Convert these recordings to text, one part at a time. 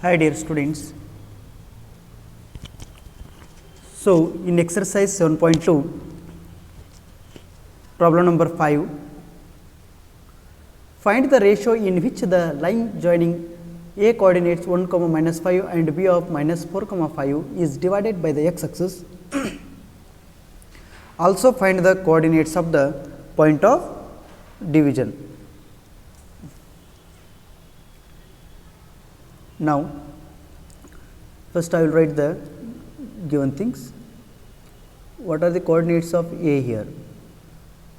Hi dear students. So, in exercise 7.2, problem number 5, find the ratio in which the line joining a coordinates 1 comma minus 5 and b of minus 4 comma 5 is divided by the x axis. Also find the coordinates of the point of division. Now, first I will write the given things. What are the coordinates of A here?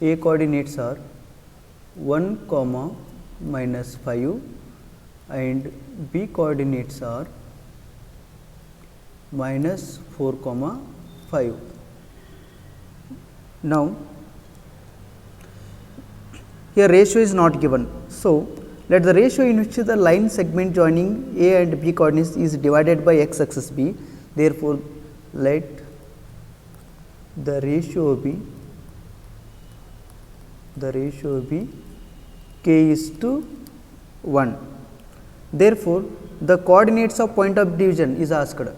A coordinates are 1 comma minus 5 and B coordinates are minus 4 comma 5. Now, here ratio is not given. So, let the ratio in which the line segment joining A and B coordinates is divided by x axis be. Therefore, let the ratio be k is to 1. Therefore, the coordinates of point of division is asked.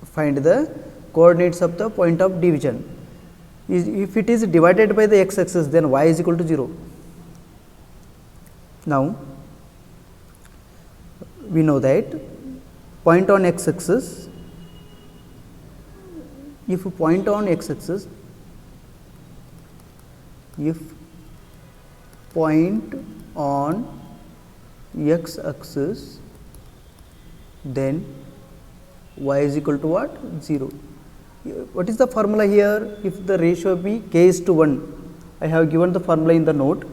Find the coordinates of the point of division. If it is divided by the x axis, then y is equal to 0. Now, we know that point on x axis, if point on x axis, if point on x axis, then y is equal to what? 0. What is the formula here? If the ratio be k is to 1, I have given the formula in the note.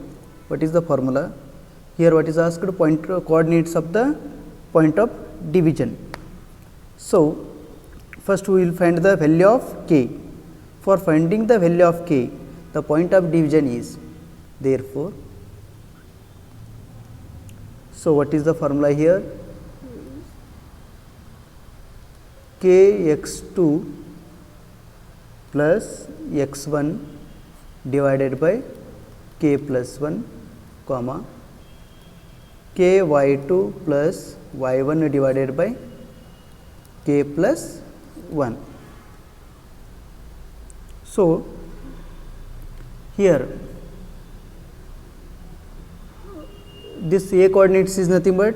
What is the formula? Here what is asked? Point coordinates of the point of division. So, first we will find the value of k. For finding the value of k, the point of division is, therefore, so what is the formula here? K x2 plus x1 divided by k plus 1 comma k y2 plus y1 divided by k plus 1. So, here this a coordinates is nothing but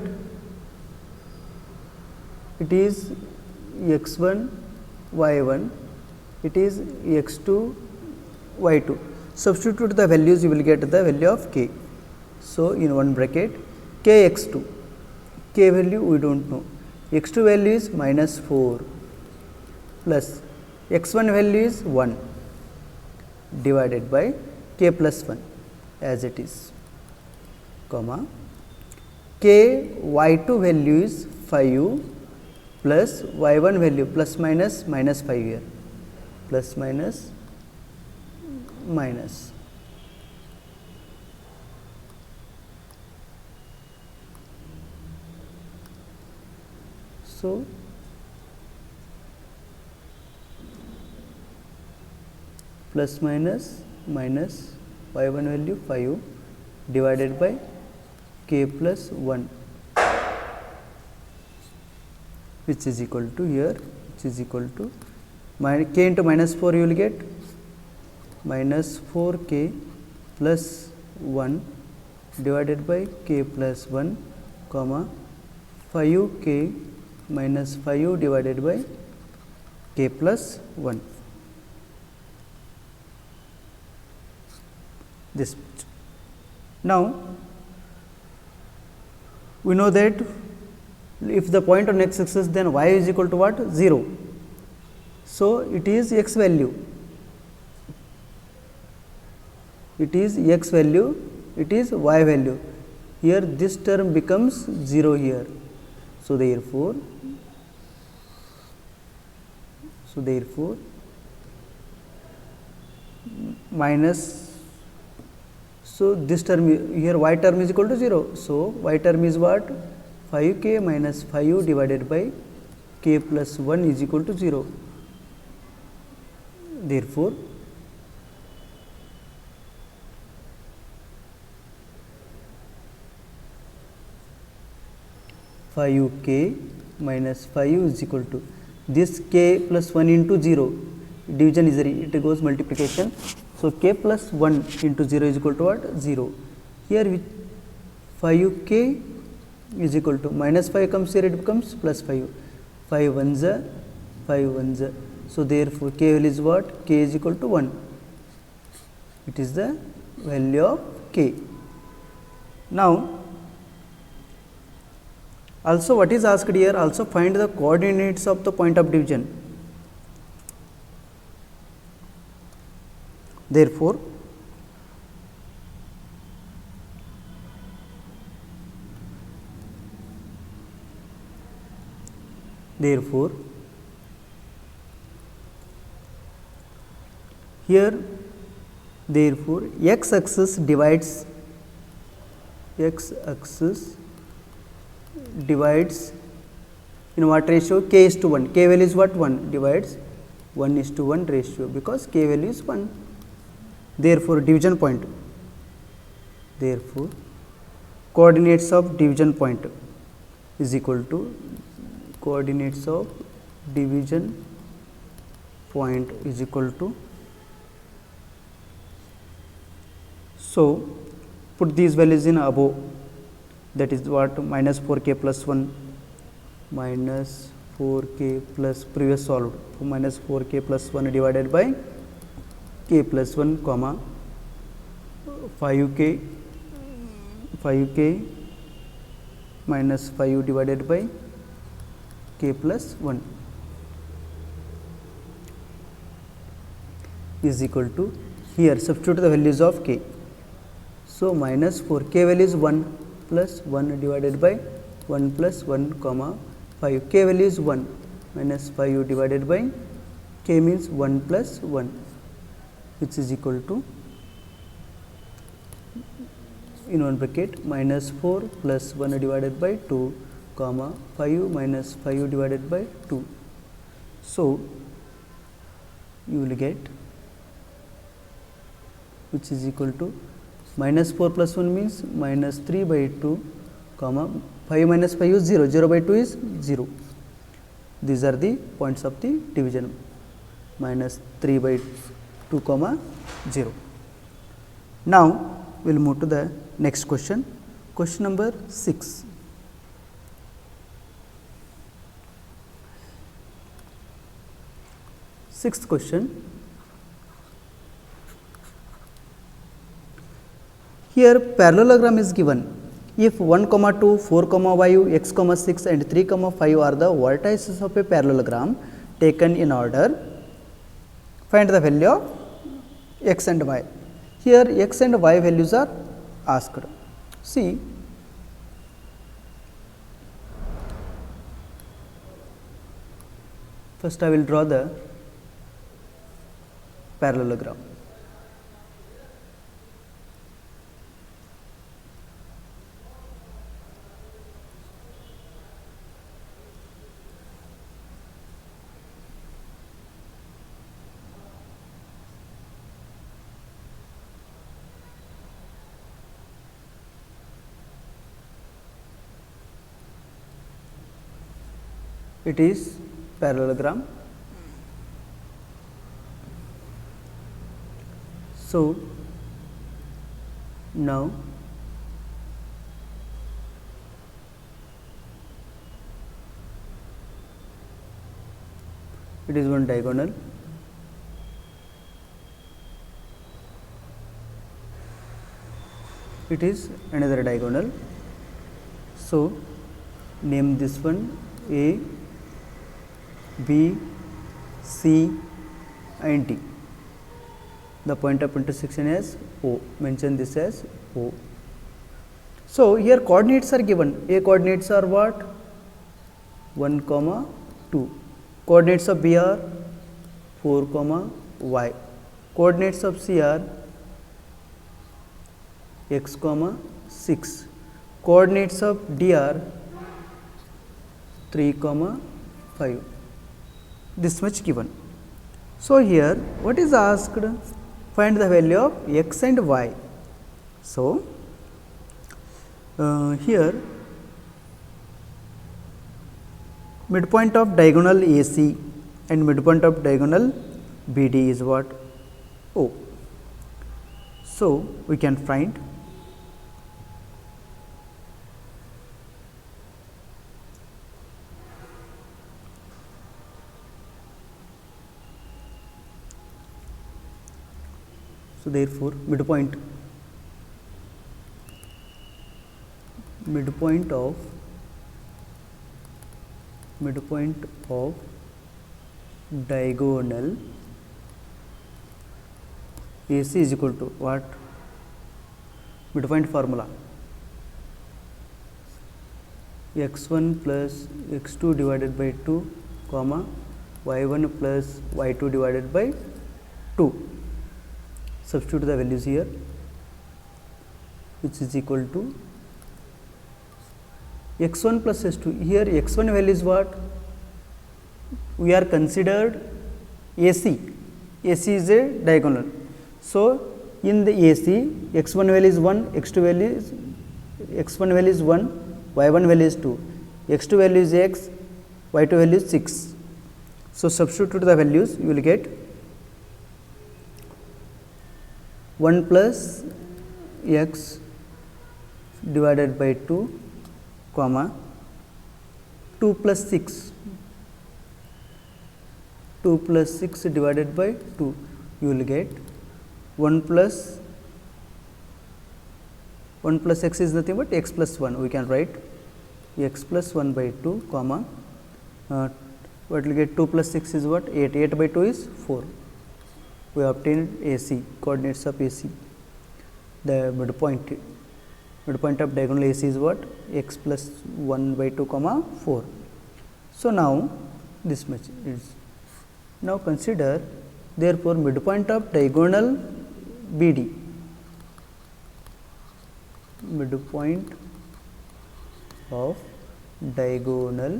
it is x1 y1, it is x2 y2. Substitute the values, you will get the value of k. So, in one bracket k x2, k value we do not know, x2 value is minus 4 plus x1 value is 1 divided by k plus 1 as it is, comma k y2 value is 5 plus y1 value plus minus minus 5 here, plus minus minus. So, plus minus minus y1 value 5 divided by k plus 1, which is equal to here, which is equal to k into minus 4 you will get minus 4k plus 1 divided by k plus 1 comma 5k minus 5 divided by k plus 1. This. Now, we know that if the point on x axis, then y is equal to what? 0. So, it is x value, it is x value, it is y value. Here this term becomes 0 here. So, therefore, minus, so this term here y term is equal to 0. So, y term is what? 5k minus 5 divided by k plus 1 is equal to 0. Therefore, 5k minus 5 is equal to this k plus 1 into 0, division is it goes multiplication. So, k plus 1 into 0 is equal to what? 0. Here with 5k is equal to minus 5 comes here, it becomes plus 5. 5 1s are 5 1s are. So, therefore, k value is what? K is equal to 1. It is the value of k. Now, also what is asked here? Also find the coordinates of the point of division. Therefore, here x axis divides in what ratio? K is to 1. K value is what? 1, divides 1 is to 1 ratio, because k value is 1. Therefore, division point, coordinates of division point is equal to coordinates of division point is equal to. So, put these values in above, that is what? Minus 4k plus 1, minus 4k plus previous solved, minus 4k plus 1 divided by k plus 1 comma 5k minus 5 divided by k plus 1 is equal to, here substitute the values of k. So, minus 4 k value is 1 plus 1 divided by 1 plus 1 comma 5, k value is 1 minus 5 divided by k means 1 plus 1, which is equal to, in one bracket, minus 4 plus 1 divided by 2 comma 5 minus 5 divided by 2. So, you will get, which is equal to minus 4 plus 1 means minus 3 by 2 comma 5 minus 5 is 0, 0 by 2 is 0. These are the points of the division, minus 3 by 2 comma 0. Now, we will move to the next question, question number 6. Sixth question. Here parallelogram is given. If 1, 2, 4, 5, x, 6 and 3, 5 are the vertices of a parallelogram taken in order, find the value of x and y. Here x and y values are asked. See, first I will draw the parallelogram. It is parallelogram. So, now it is one diagonal, it is another diagonal. So, name this one A, B, C and D. The point of intersection is O, mention this as O. So, here coordinates are given. A coordinates are what? 1, 2. Coordinates of B are 4, y. Coordinates of C are x, 6. Coordinates of D are 3, 5. This much given. So, here what is asked? Find the value of x and y. So, here midpoint of diagonal AC and midpoint of diagonal BD is what? O. So, we can find so therefore midpoint of diagonal AC is equal to what? Midpoint formula x1 plus x2 divided by 2 comma y1 plus y2 divided by 2. Substitute the values here, which is equal to x1 plus x2. Here x1 value is what? We are considered AC. AC is a diagonal. So, in the AC, x1 value is 1, x2 value is x1 value is 1, y1 value is 2, x2 value is x, y2 value is 6. So, substitute the values, you will get 1 plus x divided by 2 comma 2 plus 6 divided by 2, you will get 1 plus x is nothing but x plus 1. We can write x plus 1 by 2 comma what will get 2 plus 6 is what? 8. 8 by 2 is 4. We obtained AC, coordinates of AC. The midpoint of diagonal AC is what? X plus 1 by 2 comma 4. So, now this much is. Now, consider therefore, midpoint of diagonal BD, midpoint of diagonal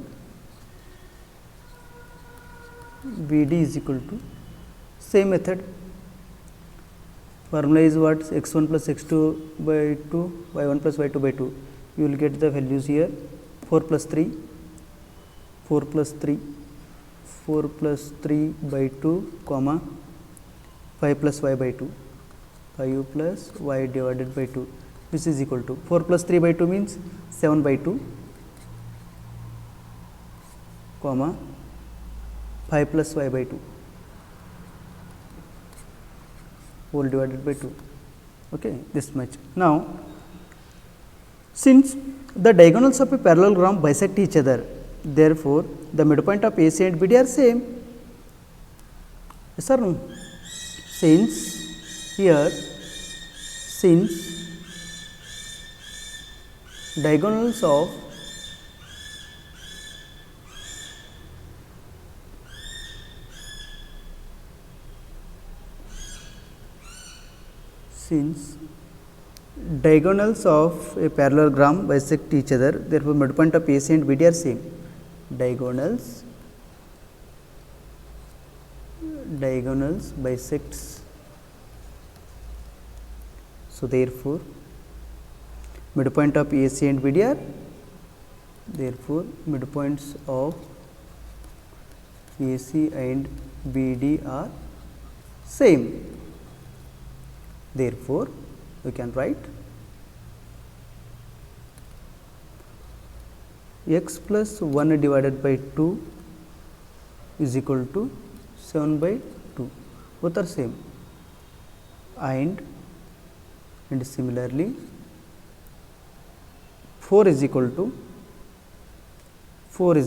BD is equal to same method. Formula is what? x1 plus x2 by 2, y1 plus y2 by 2. You will get the values here 4 plus 3 by 2 comma 5 plus y by 2, 5 plus y divided by 2, which is equal to 4 plus 3 by 2 means 7 by 2 comma 5 plus y by 2 whole divided by 2. Okay, this much. Now, since the diagonals of a parallelogram bisect each other, therefore, the midpoint of AC and BD are same. Yes or no? Since diagonals of a parallelogram bisect each other, therefore, midpoint of AC and BD are same. Diagonals bisects. So, therefore, midpoint of AC and BD are, therefore, midpoints of AC and BD are same. Therefore, we can write x plus 1 divided by 2 is equal to 7 by 2, both are same, and similarly 4 is equal to 5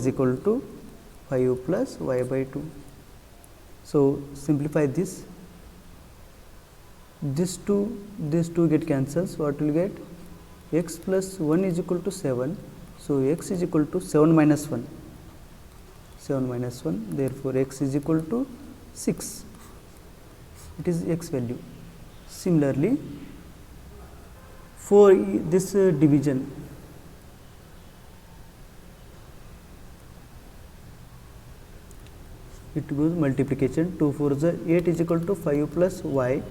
plus y by 2. So, simplify this. This two get cancels. What will get? X plus 1 is equal to 7. So, x is equal to 7 minus 1. Therefore, x is equal to 6. It is x value. Similarly, for this division, it goes multiplication. 2 4 is 8 is equal to 5 plus y.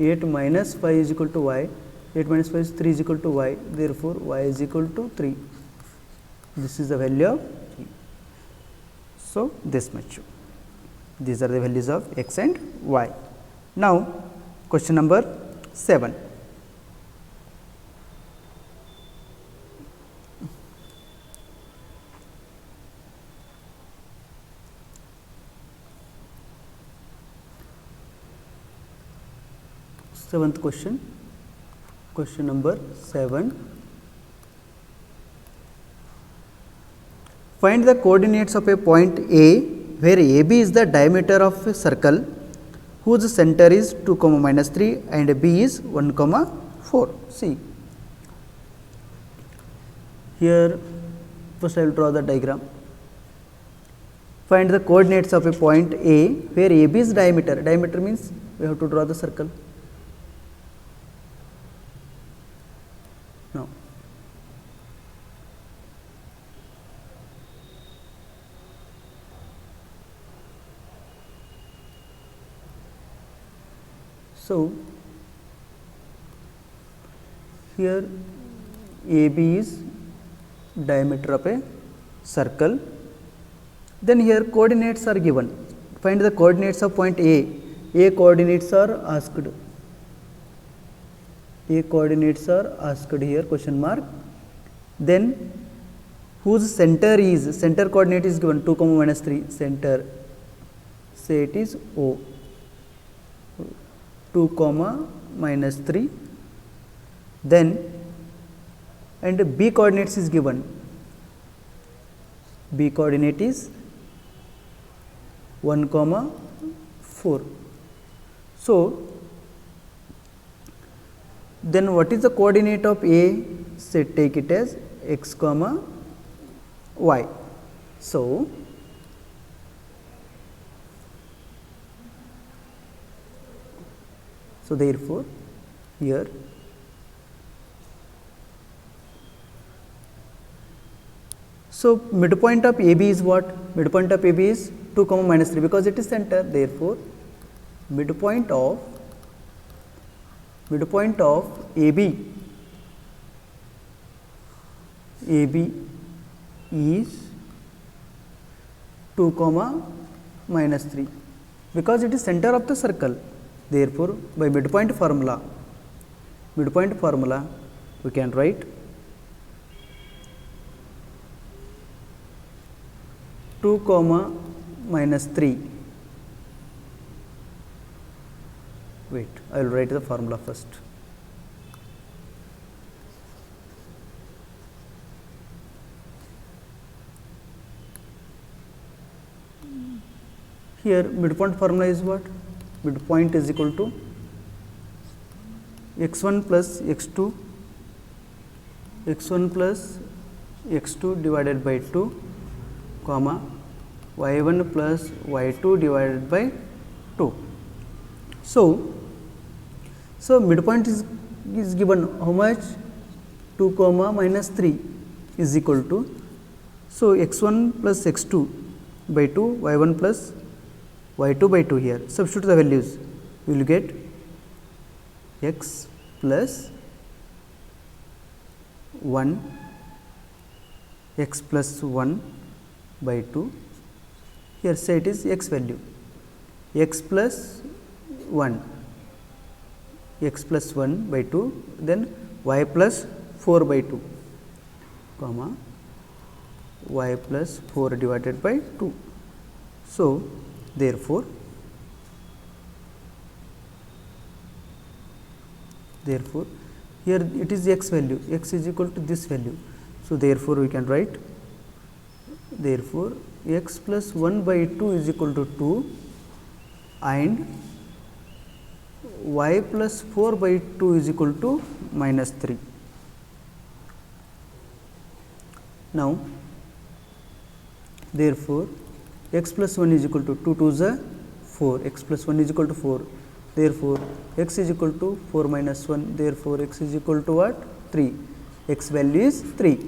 8 minus 5 is equal to y, 8 minus 5 is 3 is equal to y, therefore, y is equal to 3. This is the value of 3. So, this much. These are the values of x and y. Now, question number 7. Seventh question, question number 7. Find the coordinates of a point A where AB is the diameter of a circle whose center is 2, minus 3 and B is 1, 4. See, here first I will draw the diagram. Find the coordinates of a point A where AB is diameter. Diameter means we have to draw the circle. Now, so here AB is diameter of a circle. Then here coordinates are given. Find the coordinates of point A. A coordinates are asked. A coordinates are asked here, question mark. Then whose center is, center coordinate is given 2, minus 3, center, say it is O, 2, minus 3. Then and B coordinates is given. B coordinate is 1, 4. So, then what is the coordinate of A? Say take it as x, y. So, therefore, here so midpoint of AB is what? Midpoint of AB is 2, minus 3 because it is center. Therefore, midpoint of AB is 2, minus 3 because it is center of the circle. Therefore, by midpoint formula we can write 2, minus 3. Wait, I will write the formula first. Here midpoint formula is what? Midpoint is equal to x1 plus x2, x1 plus x2 divided by 2, y1 plus y2 divided by 2. So midpoint is given how much? 2, minus 3 is equal to, so x1 plus x2 by 2, y1 plus y2 by 2 here. Substitute the values, we will get x plus 1, x plus 1 by 2, here say it is x value, x plus 1, x plus 1 by 2, then y plus 4 by 2, y plus 4 divided by 2. So, therefore, here it is x value, x is equal to this value. So, therefore, we can write, therefore, x plus 1 by 2 is equal to 2 and y plus 4 by 2 is equal to minus 3. Now, therefore, x plus 1 is equal to 2 2s are 4, x plus 1 is equal to 4. Therefore, x is equal to 4 minus 1, therefore, x is equal to what? 3, x value is 3.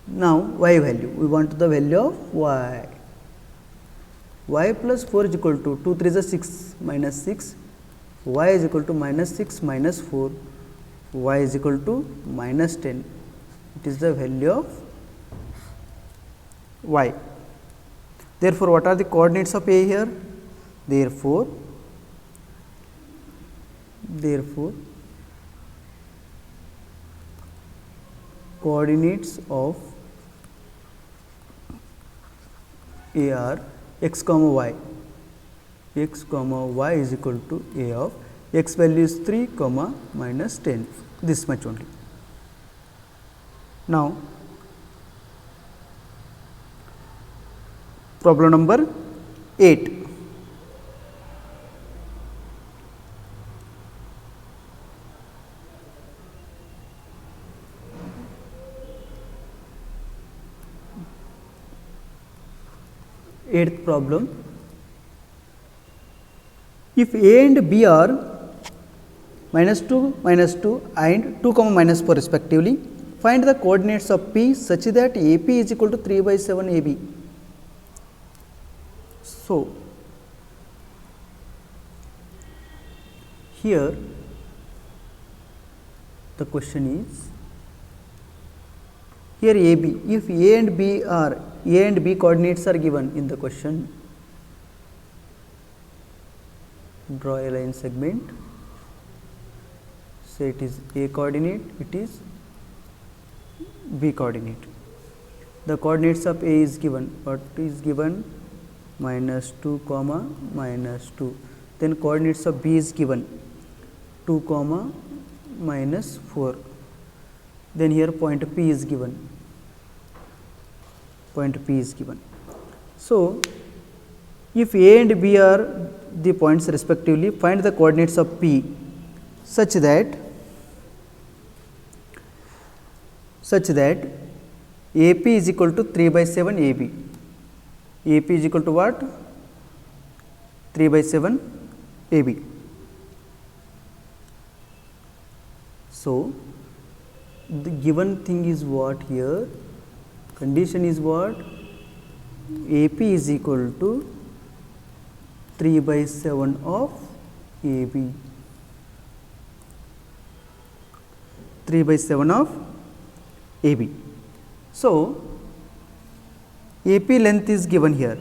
Now, y value, we want the value of y. Y plus 4 is equal to 2 3 is 6 minus 6, y is equal to minus 6 minus 4, y is equal to minus 10. It is the value of y. Therefore, what are the coordinates of A here? Therefore, coordinates of A are x comma y. X comma y is equal to A of x value is 3 comma minus 10, this much only. Now, problem number 8. Eighth problem. If A and B are -2, -2 and 2 comma minus 4 respectively, find the coordinates of P such that AP is equal to 3 by 7 AB. So, here the question is, here AB, if A and B coordinates are given in the question, draw a line segment, say it is A coordinate, it is B coordinate. The coordinates of A is given, what is given? -2 comma -2. Then coordinates of B is given 2 comma minus 4. Then here point P is given. So, if A and B are the points respectively, find the coordinates of P such that AP is equal to 3 by 7 AB. AP is equal to what? 3 by 7 AB. So, the given thing is what here? Condition is what? AP is equal to 3 by 7 of AB. 3 by 7 of AB. So, AP length is given here.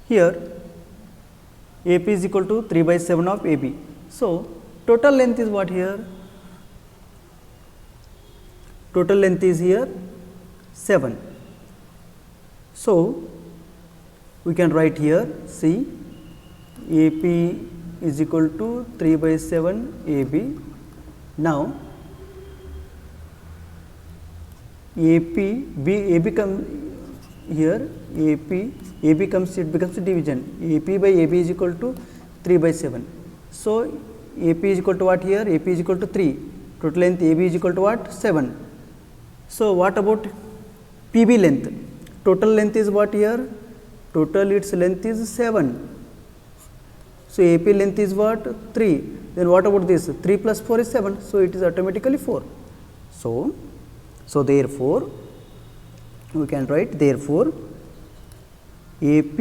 Here AP is equal to 3 by 7 of AB. So, total length is what here? Total length is here 7. So, we can write here, see, AP is equal to 3 by 7 AB. Now, AB comes here, AB comes, it becomes a division, AP by AB is equal to 3 by 7. So, AP is equal to what here? AP is equal to 3, total length AB is equal to what? 7. So, what about PB length? Total length is what here? Total its length is 7. So, AP length is what? 3. Then what about this? 3 plus 4 is 7. So, it is automatically 4. So, therefore, we can write therefore, AP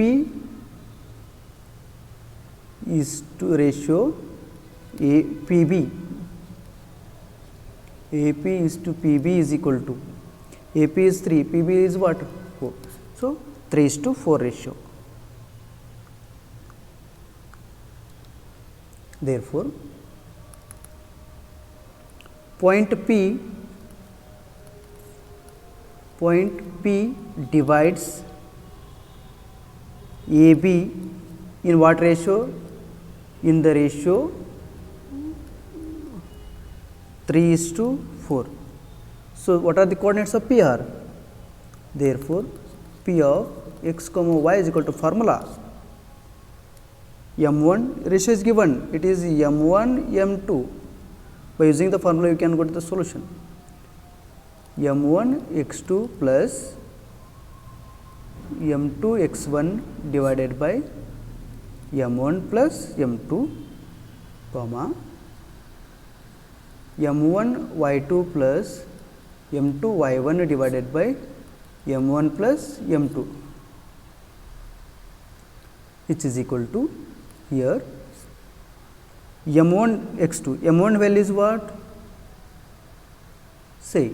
is to ratio PB. AP is to PB is equal to, AP is 3, PB is what? 4. So, 3:4 ratio. Therefore, point P divides AB in what ratio? In the ratio 3:4. So, what are the coordinates of P are? Therefore, P of x comma y is equal to formula M1 ratio is given, it is M1 M2. By using the formula you can go to the solution. M1 x2 plus M2 x1 divided by M1 plus M2 comma M1 y2 plus M2 y1 divided by M1 plus M2, which is equal to here M1 x2. M1 value is what? say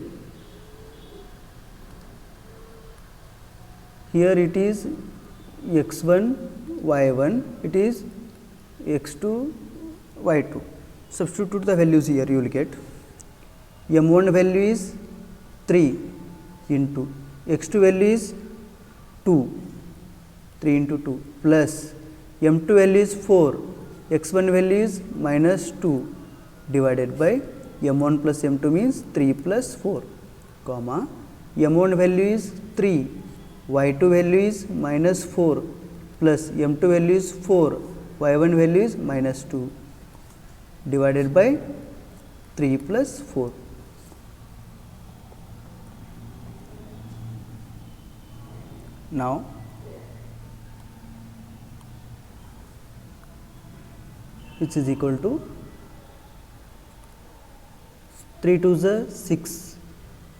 here it is x1 y1, it is x2 y2. Substitute the values here, you will get m1 value is 3 into x2 value is 2, 3 into 2 plus m2 value is 4, x1 value is minus 2 divided by m1 plus m2 means 3 plus 4, comma m1 value is 3, y2 value is minus 4 plus m2 value is 4, y1 value is minus 2 divided by 3 plus 4. Now, which is equal to 3 to the 6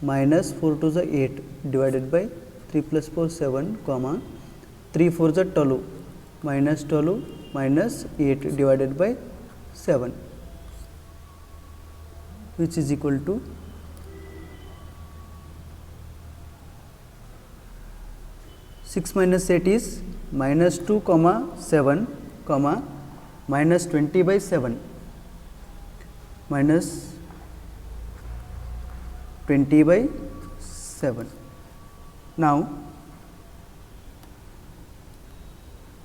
minus 4 to the 8 divided by 3 plus 4 7, comma 3 4 the 12 minus 12 minus 8 divided by 7, which is equal to 6 minus 8 is minus 2 comma 7 comma minus 20 by 7 minus 20 by 7. Now,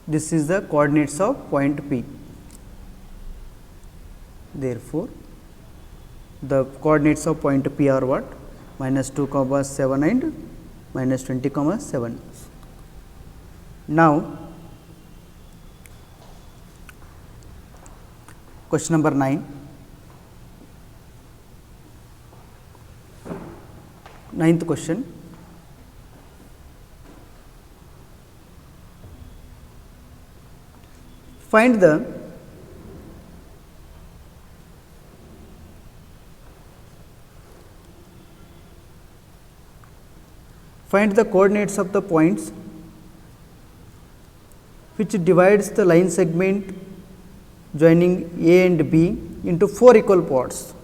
this is the coordinates of point P. Therefore, the coordinates of point P are what? Minus 2 comma 7 and minus 20 comma 7. Now, question number 9. Ninth question. Find the coordinates of the points which divides the line segment joining A and B into 4 equal parts.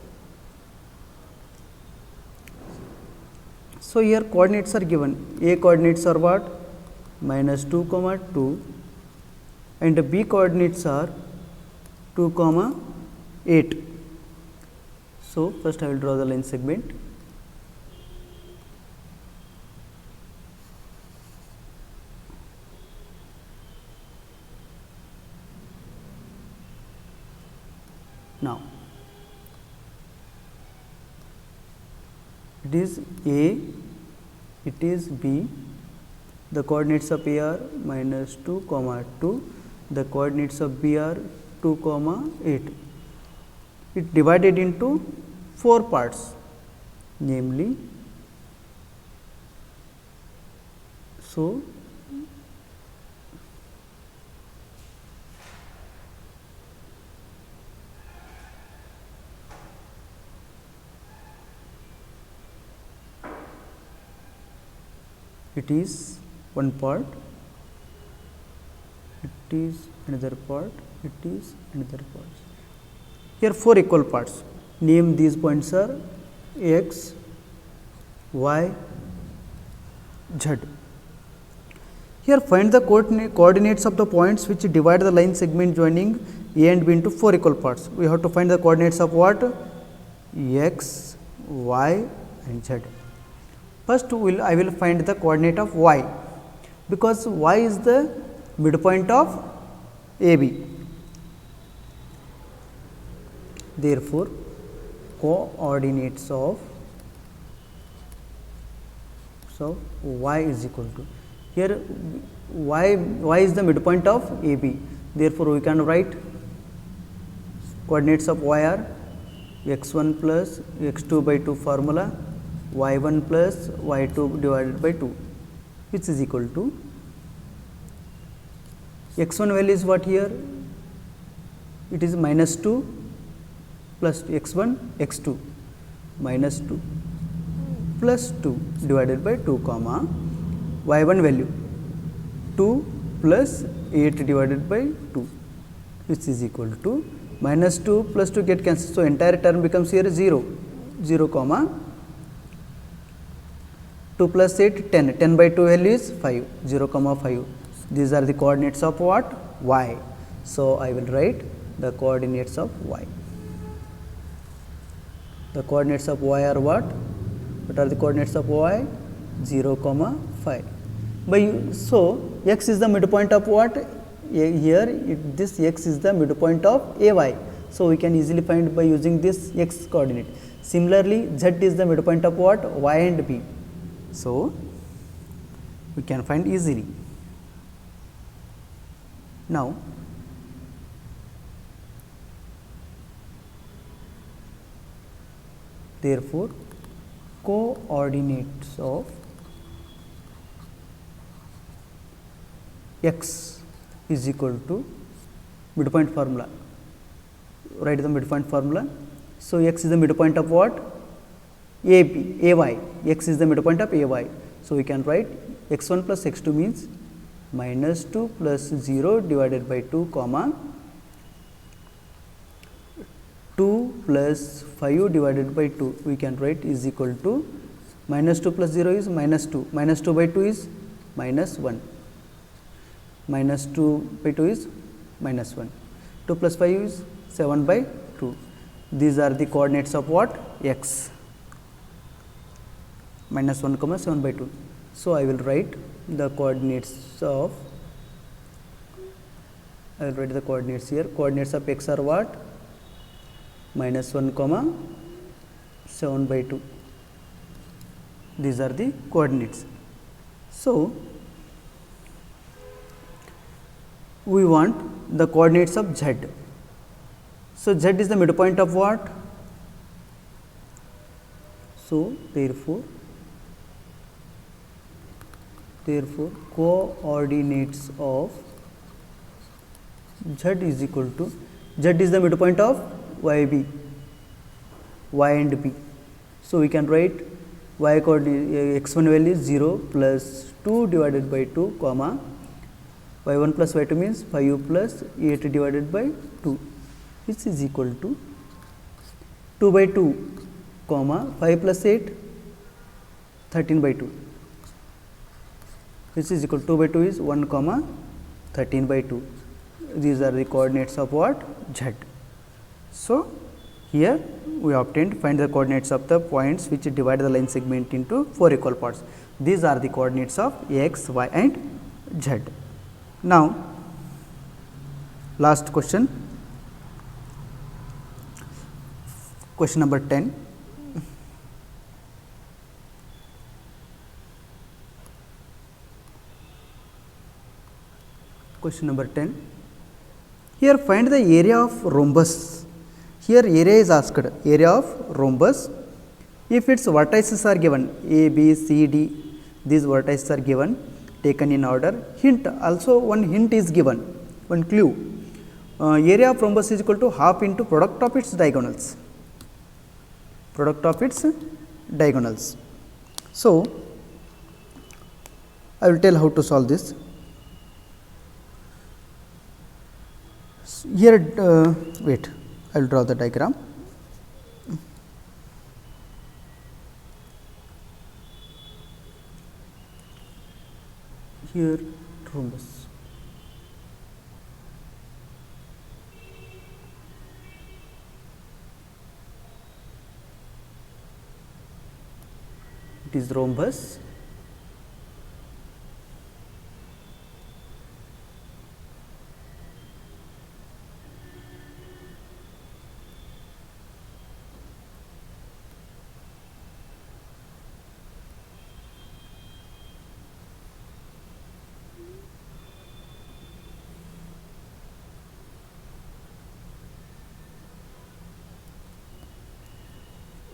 So, here coordinates are given. A coordinates are what? Minus 2 comma 2 and B coordinates are 2 comma 8. So, first I will draw the line segment. Now, it is A, it is B, the coordinates of A are minus 2 comma 2, the coordinates of B are 2 comma 8. It divided into 4 parts, namely, so it is one part, it is another part, it is another part. Here 4 equal parts. Name these points are x, y, z. Here find the coordinates of the points which divide the line segment joining A and B into 4 equal parts. We have to find the coordinates of what? X, y and z. First I will find the coordinate of y, because y is the midpoint of AB. Therefore, coordinates of y is equal to, here y is the midpoint of AB. Therefore, we can write coordinates of y are x1 plus x2 by 2 formula, y1 plus y2 divided by 2, which is equal to x1 value is what here? It is minus 2 plus x1 x2 minus 2 plus 2 divided by 2 comma y1 value 2 plus 8 divided by 2, which is equal to minus 2 plus 2 get cancelled. So, entire term becomes here 0, 0 comma 2 plus 8 10, 10 by 2 value is 5, 0 comma 5. These are the coordinates of what? Y. So, I will write the coordinates of y. The coordinates of y are what? What are the coordinates of y? 0 comma 5. So, x is the midpoint of what? Here this x is the midpoint of ay. So, we can easily find by using this x coordinate. Similarly, z is the midpoint of what? Y and b. So, we can find easily. Now, therefore, coordinates of x is equal to midpoint formula. Write the midpoint formula. So, x is the midpoint of what? ay. X is the midpoint of ay. So, we can write x 1 plus x 2 means minus 2 plus 0 divided by 2 comma 2 plus 5 divided by 2. We can write is equal to minus 2 plus 0 is minus 2, minus 2 by 2 is minus 1, minus 2 by 2 is minus 1, 2 plus 5 is 7 by 2. These are the coordinates of what? X, minus 1 comma 7 by 2. So, I will write the coordinates of, I will write the coordinates here. Coordinates of x are what? Minus 1 comma 7 by 2. These are the coordinates. So, we want the coordinates of z. So, z is the midpoint of what? So, therefore, coordinates of z is equal to, z is the midpoint of y and b. So, we can write y coordinate x 1 value is 0 plus 2 divided by 2 comma y 1 plus y 2 means 5 plus 8 divided by 2, which is equal to 2 by 2 comma 5 plus 8 13 by 2, which is equal to 2 by 2 is 1 comma 13 by 2. These are the coordinates of what? Z. So, here we obtained find the coordinates of the points which divide the line segment into 4 equal parts. These are the coordinates of x, y and z. Now, last question, question number 10. Question number 10. Here find the area of rhombus. Here area is asked, area of rhombus. If its vertices are given A, B, C, D, these vertices are given taken in order. Hint, also one hint is given, one clue. Area of rhombus is equal to half into product of its diagonals. Product of its diagonals. So, I will tell how to solve this. Here, wait, I will draw the diagram. Here, rhombus. It is rhombus.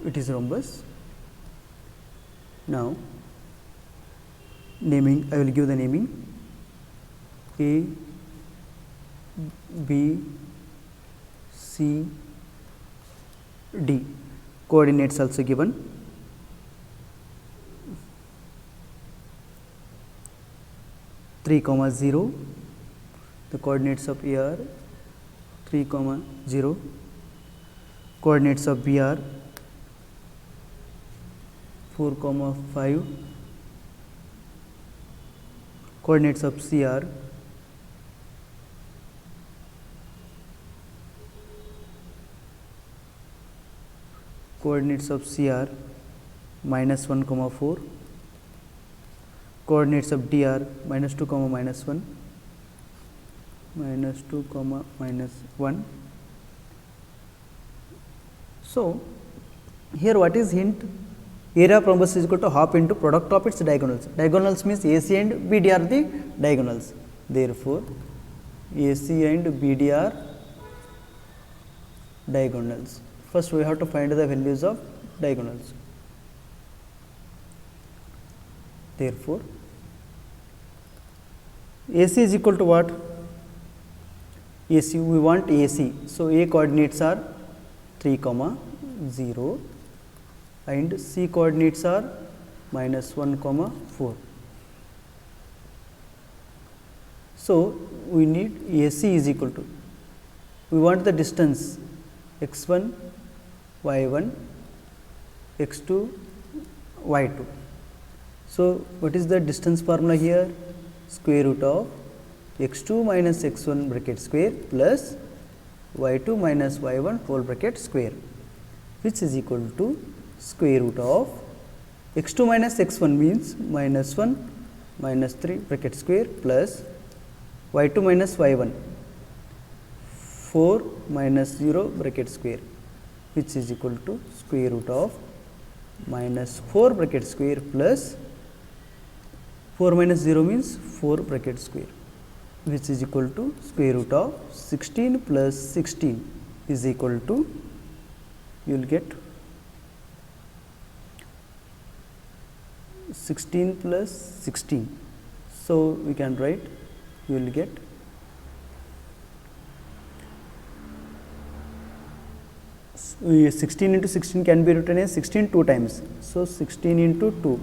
It is rhombus. Now, naming, I will give the naming A, B, C, D. Coordinates also given. Three comma 0. The coordinates of A are 3 comma 0. Coordinates of B are 4 comma 5 coordinates of CR minus 1 comma 4, coordinates of dr minus 2 comma minus 1, minus 2 comma minus 1. So, here what is hint? Area of rhombus is equal to half into product of its diagonals. Diagonals means AC and BD are the diagonals. Therefore, AC and BD are diagonals. First, we have to find the values of diagonals. Therefore, AC is equal to what? AC, we want AC. So, A coordinates are 3 comma 0 and C coordinates are minus 1 comma 4. So, we need AC is equal to, we want the distance x1, y1, x2, y2. So, what is the distance formula here? Square root of x2 minus x1 bracket square plus y2 minus y1 whole bracket square, which is equal to square root of x2 minus x1 means minus 1 minus 3 bracket square plus y2 minus y1 4 minus 0 bracket square, which is equal to square root of minus 4 bracket square plus 4 minus 0 means 4 bracket square, which is equal to square root of 16 plus 16 is equal to, you will get 16 plus 16. So, we can write, you will get 16 into 16 can be written as 16 2 times. So, 16 into 2,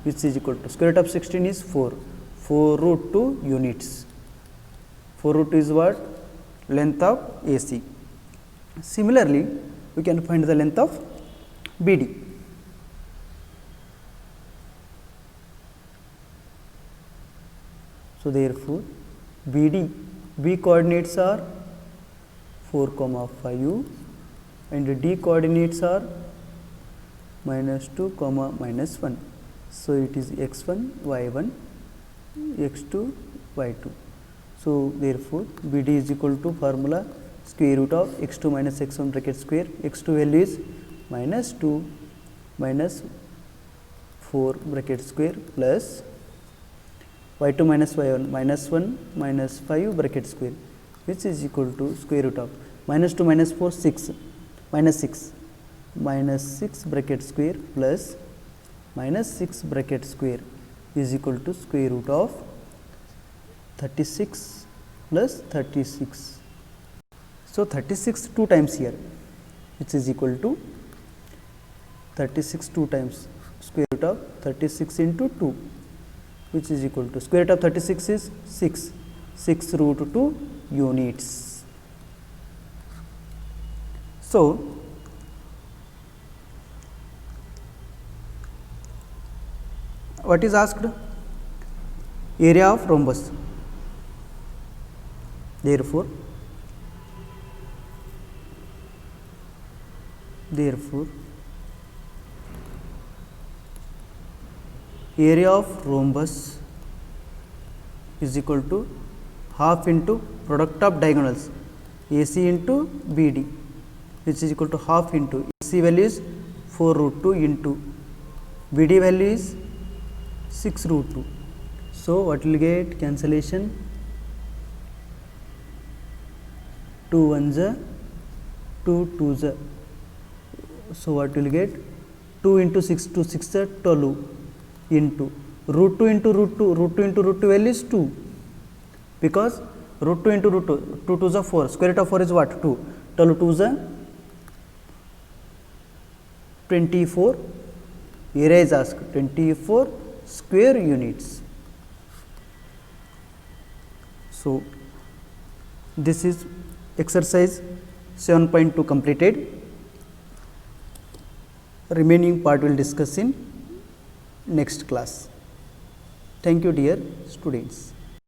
which is equal to square root of 16 is 4, 4 root 2 units. 4 root is what? Length of AC. Similarly, we can find the length of BD. So, therefore, BD, B coordinates are 4 comma 5 and D coordinates are minus 2 comma minus 1. So, it is x1 y1 x2 y2. So, therefore, BD is equal to formula square root of x2 minus x1 bracket square, x2 value is minus 2 minus 4 bracket square plus y2 minus y1 minus 1 minus 5 bracket square, which is equal to square root of minus 2 minus 4 6 minus 6 minus 6 bracket square plus minus 6 bracket square is equal to square root of 36 plus 36. So, 36 2 times here, which is equal to 36 2 times square root of 36 into 2, which is equal to square root of 36 is 6 root 2 units. So, what is asked? Area of rhombus. Therefore, area of rhombus is equal to half into product of diagonals AC into BD, which is equal to half into AC value is 4 root 2 into BD value is 6 root 2. So, what will get? Cancellation, 2 1s are 2 2s are. So, what will get? 2 into 6 2 6 are 12 into root 2 into root 2, root 2 into root 2 value is 2, because root 2 into root 2, 2 2s are 4, square root of 4 is what? 2, 12 2s are 24, area is asked 24 square units. So, this is exercise 7.2 completed. Remaining part we will discuss in next class. Thank you, dear students.